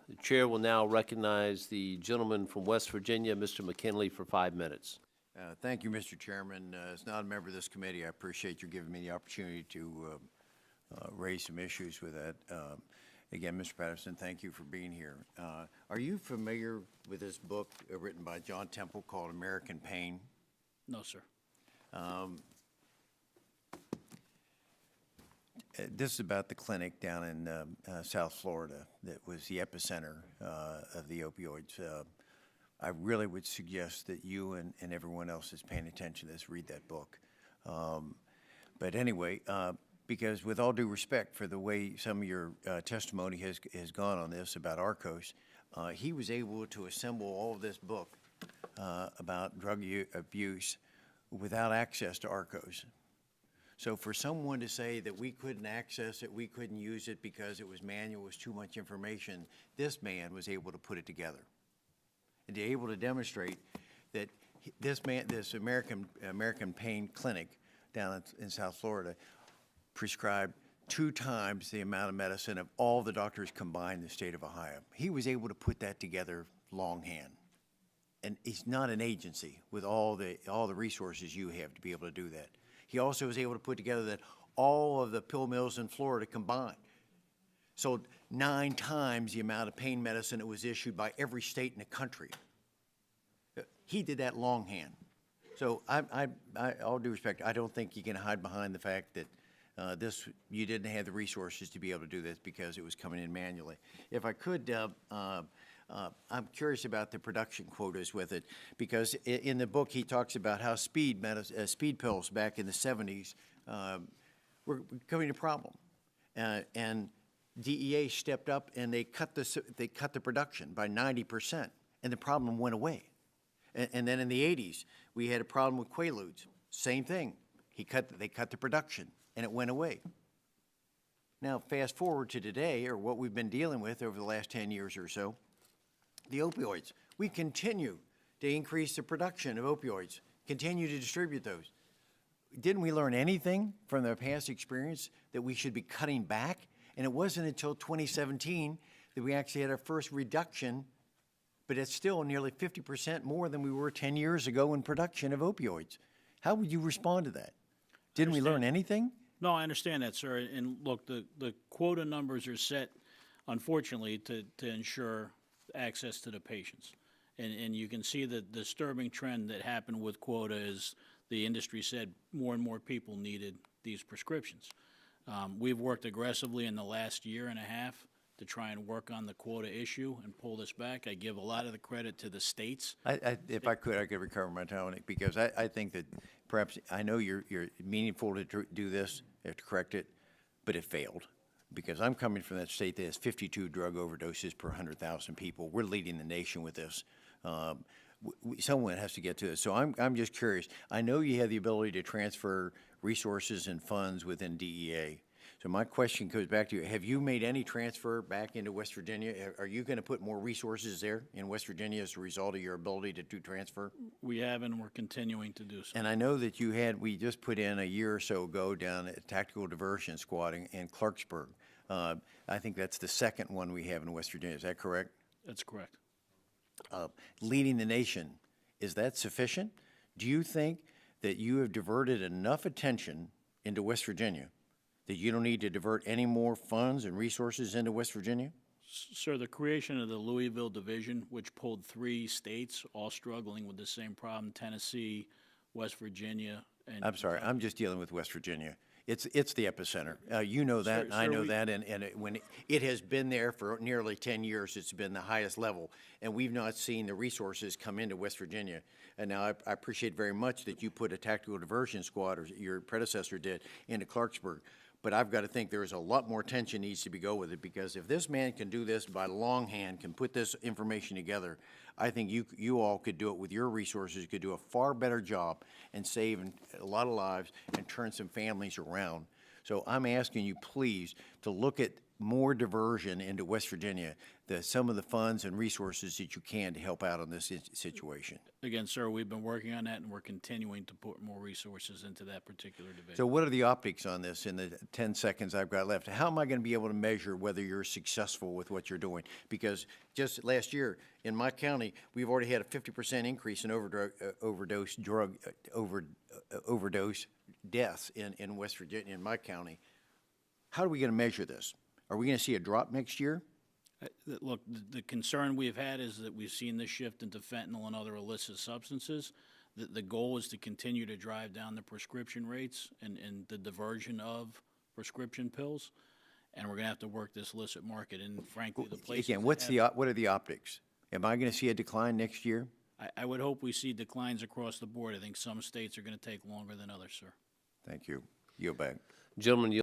The chair will now recognize the gentleman from West Virginia, Mr. McKinley, for 5 minutes. Thank you, Mr. Chairman. As not a member of this committee, I appreciate you giving me the opportunity to raise some issues with that. Again, Mr. Patterson, thank you for being here. Are you familiar with this book written by John Temple called American Pain? No, sir. This is about the clinic down in South Florida that was the epicenter of the opioids. I really would suggest that you and everyone else is paying attention to this, read that book. But anyway, because with all due respect for the way some of your testimony has gone on this about Arcos, he was able to assemble all of this book about drug abuse without access to Arcos. So for someone to say that we couldn't access it, we couldn't use it because it was manual, was too much information, this man was able to put it together and be able to demonstrate that this American Pain Clinic down in South Florida prescribed 2 times the amount of medicine of all the doctors combined in the state of Ohio. He was able to put that together longhand. And he's not an agency with all the resources you have to be able to do that. He also was able to put together that all of the pill mills in Florida combined sold 9 times the amount of pain medicine that was issued by every state in the country. He did that longhand. So all due respect, I don't think you can hide behind the fact that you didn't have the resources to be able to do this because it was coming in manually. If I could, I'm curious about the production quotas with it, because in the book he talks about how speed pills back in the 70s were becoming a problem, and DEA stepped up and they cut the production by 90%, and the problem went away. And then in the 80s we had a problem with Quaaludes. Same thing. They cut the production, and it went away. Now fast forward to today, or what we've been dealing with over the last 10 years or so. The opioids, we continue to increase the production of opioids, continue to distribute those. Didn't we learn anything from the past experience that we should be cutting back? And it wasn't until 2017 that we actually had our first reduction, but it's still nearly 50% more than we were 10 years ago in production of opioids. How would you respond to that? Didn't we learn anything? No, I understand that, sir. And look, the quota numbers are set, unfortunately, to ensure access to the patients. And you can see the disturbing trend that happened with quota is the industry said more and more people needed these prescriptions. We've worked aggressively in the last year and a half to try and work on the quota issue and pull this back. I give a lot of the credit to the states. If I could recover my time on it, because I think that perhaps, I know you're meaningful to do this, you have to correct it, but it failed. Because I'm coming from that state that has 52 drug overdoses per 100,000 people. We're leading the nation with this. Someone has to get to this. So I'm just curious. I know you have the ability to transfer resources and funds within DEA. So my question goes back to you. Have you made any transfer back into West Virginia? Are you going to put more resources there in West Virginia as a result of your ability to do transfer? We have, and we're continuing to do so. And I know that we just put in a year or so ago down at Tactical Diversion Squad in Clarksburg. I think that's the second one we have in West Virginia. Is that correct? That's correct. Leading the nation, is that sufficient? Do you think that you have diverted enough attention into West Virginia that you don't need to divert any more funds and resources into West Virginia? Sir, the creation of the Louisville division, which pulled 3 states, all struggling with the same problem, Tennessee, West Virginia, and... I'm sorry, I'm just dealing with West Virginia. It's the epicenter. You know that, Sir, I know that, and when it has been there for nearly 10 years, it's been the highest level, and we've not seen the resources come into West Virginia. And now I appreciate very much that you put a tactical diversion squad, or your predecessor did, into Clarksburg. But I've got to think there is a lot more attention needs to be go with it, because if this man can do this by longhand, can put this information together, I think you all could do it with your resources, could do a far better job and save a lot of lives and turn some families around. So I'm asking you, please, to look at more diversion into West Virginia, some of the funds and resources that you can to help out on this situation. Again, sir, we've been working on that, and we're continuing to put more resources into that particular division. So what are the optics on this in the 10 seconds I've got left? How am I going to be able to measure whether you're successful with what you're doing? Because just last year in my county, we've already had a 50% increase in overdose deaths in West Virginia, in my county. How are we going to measure this? Are we going to see a drop next year? Look, the concern we've had is that we've seen this shift into fentanyl and other illicit substances. The goal is to continue to drive down the prescription rates and the diversion of prescription pills, and we're going to have to work this illicit market. And frankly, the places Again, what are the optics? Am I going to see a decline next year? I would hope we see declines across the board. I think some states are going to take longer than others, sir. Thank you. Yield back. Gentleman,